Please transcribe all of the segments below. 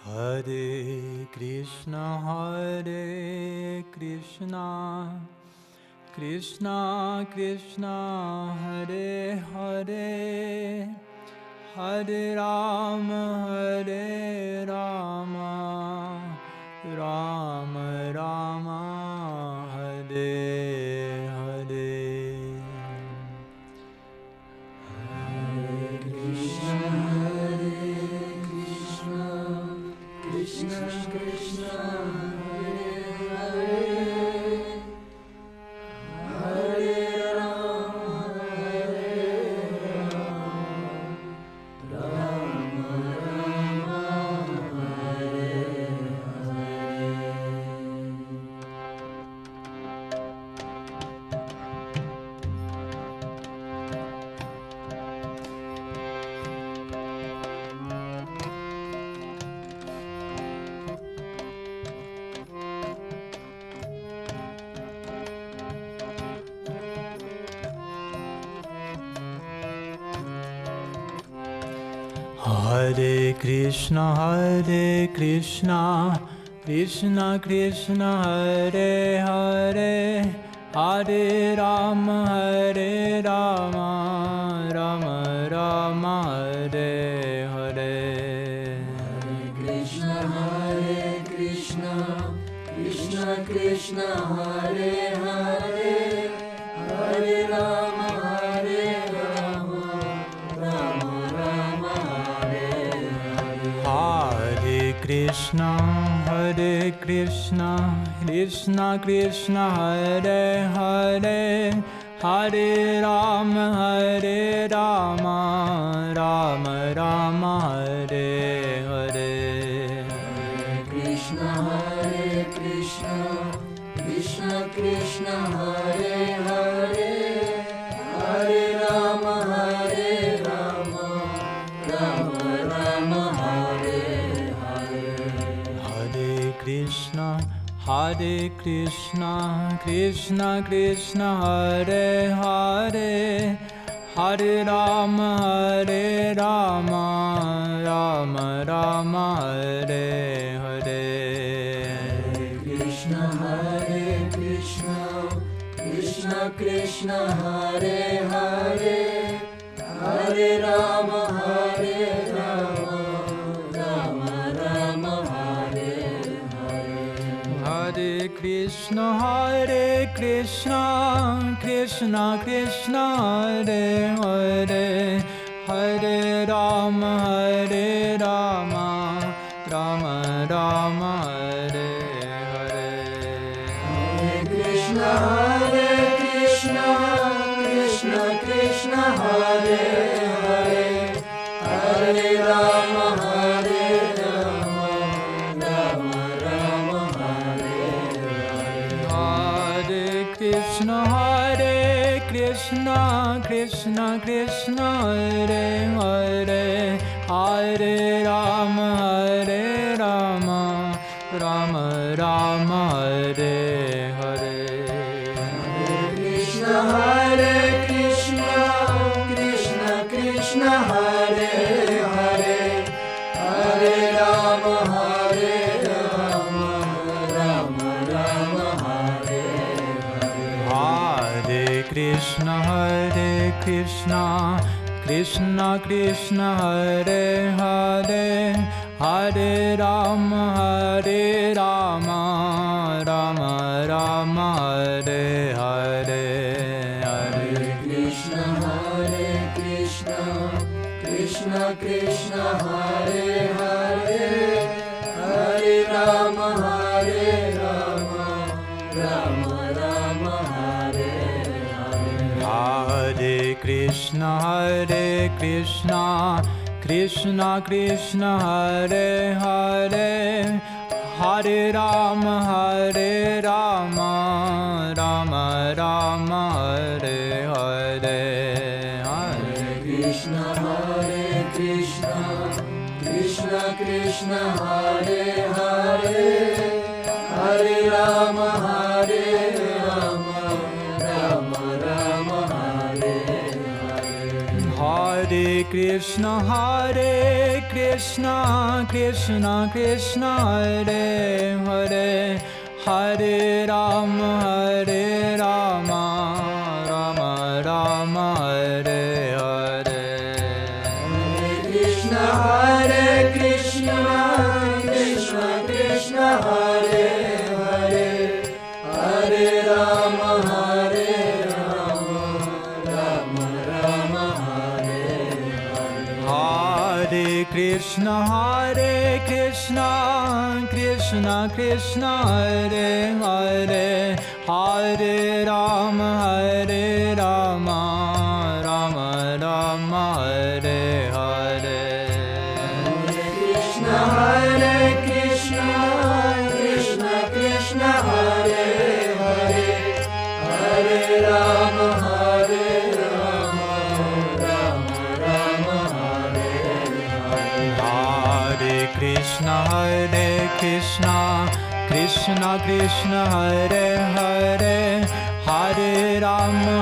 Hare Krishna, Krishna Krishna, Hare Hare, Hare Rama, Rama Rama, Hare Hare. Hare Krishna, Krishna Krishna, Hare Hare, Hare Rama, Rama Rama, Hare Hare. Hare Krishna, Krishna Krishna, Hare Hare, Hare Rama, Rama Rama, Hare Hare. Hare Krishna, Krishna Krishna, Hare Hare, Hare Rama, Rama Rama, Hare Hare. Hare Krishna, Krishna Krishna, Hare Hare, Hare Rama, Rama Rama, Hare Hare. Hare Krishna, Krishna Krishna, Hare Hare, Hare Rama, Rama Rama, Hare Hare. Hare Krishna, Krishna Krishna, Hare Hare, Hare Rama, Rama Rama, Hare Hare. Hare Krishna, Krishna Krishna, Hare Hare, Hare Rama, Rama Rama, Hare Hare. Hare Krishna, Krishna Krishna, Hare Hare, Hare Rama, Rama Rama, Hare Hare. Hare Krishna, Krishna Krishna, Hare Hare, Hare Rama, Rama Rama, Hare Hare. Hare Krishna, Krishna Hare Hare, Hare Rama, Rama Rama, Hare Hare. Hare Krishna, Krishna Hare Hare, Hare Rama, Rama Rama, Hare Hare. Hare Krishna, Krishna Hare Hare, Hare Rama, Rama Rama, Hare Hare. Hare Krishna, Krishna Hare Hare, Hare Rama, Rama Rama, Hare Hare. Hare Krishna, Krishna Hare Hare, Hare Rama, Rama Rama, Hare Hare. Hare Krishna, Krishna Hare Hare, Hare Rama, Rama Rama, Hare Hare. Hare Krishna Krishna Krishna Hare Hare Hare Rama Rama Rama Hare Hare Krishna Krishna Krishna Hare Hare Hare Rama Rama Rama Hare Hare Hare Krishna Krishna Krishna Hare Hare Hare Rama Rama Rama Hare Hare Krishna Krishna Krishna Hare Hare Hare Rama Rama Rama Hare Hare Hare Krishna Krishna Krishna Hare Hare Hare Rama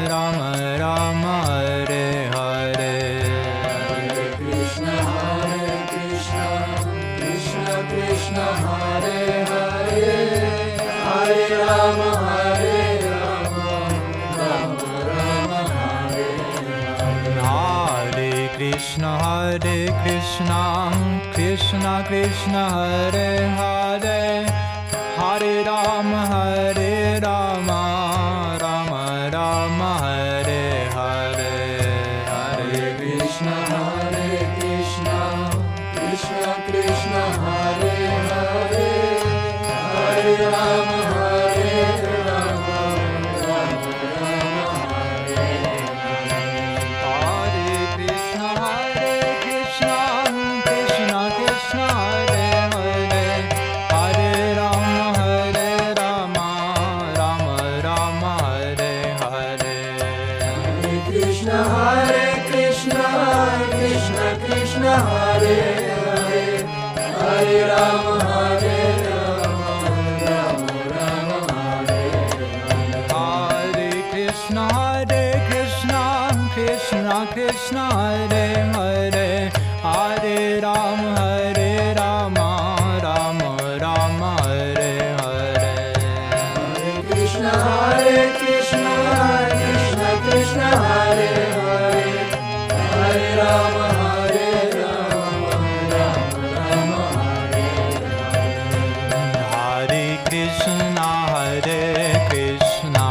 Rama Rama Hare Hare Krishna Krishna Krishna Hare Hare Hare Rama Rama Rama Hare Hare Hare Krishna Krishna Hare Hare Hare Rama Rama Rama Hare Hare Hare Krishna Krishna Hare Hare Hare Rama Rama Rama Hare Hare Krishna Krishna Hare Hare Hare Rama Rama Rama Hare Hare Hare Krishna Krishna Hare Hare Hare Rama Rama Hare Hare Krishna Krishna Hare Hare Hare Rama Rama Rama Hare Hare Hare Krishna Krishna Hare Hare Hare Rama Rama Hare Hare Krishna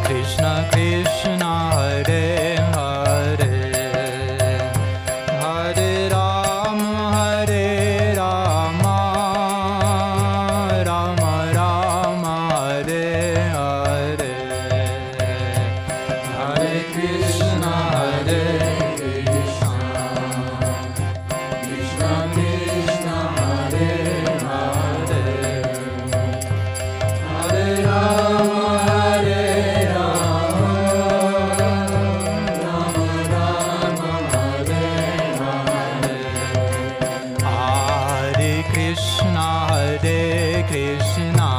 Krishna Krishna Hare Hare Hare Rama Rama Rama Hare Hare Hare Krishna Krishna Krishna Hare Hare Hare Rama Rama Hare Hare Hare Krishna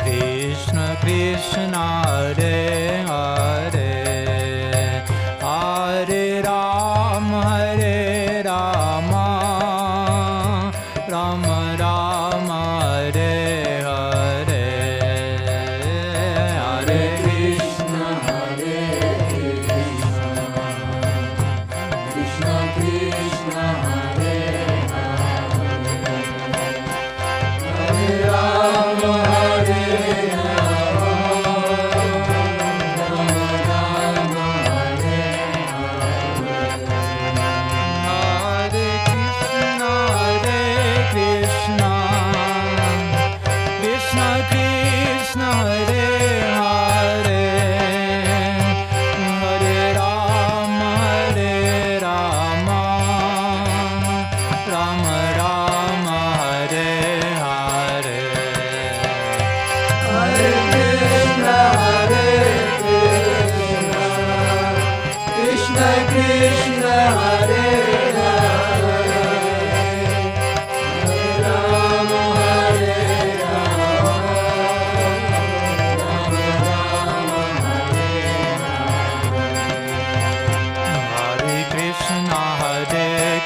Krishna Krishna Hare Hare Hare Rama Rama Rama Hare Hare Hare Krishna Krishna Krishna Hare Hare Rama Rama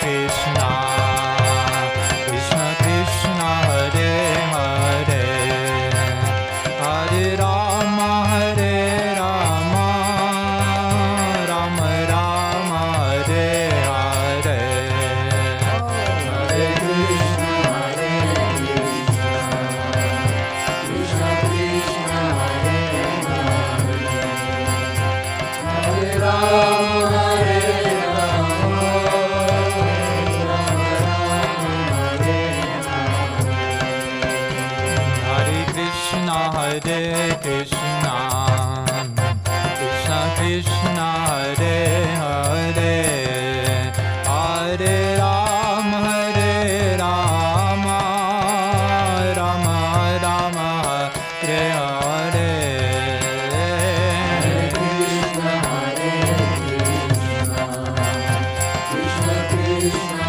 Krishna, Krishna Krishna, Hare Hare, Hare Rama, Hare Rama, Rama Rama, Hare Hare. Hare Krishna, Krishna Krishna, Hare Hare, Hare Rama, Hare Rama, Rama Rama, Hare Hare Krishna, Hare Krishna, Krishna Krishna, Hare Hare, Hare Rama, Hare Rama, Rama Rama, Hare Hare. Krishna, Hare Krishna, Krishna Krishna,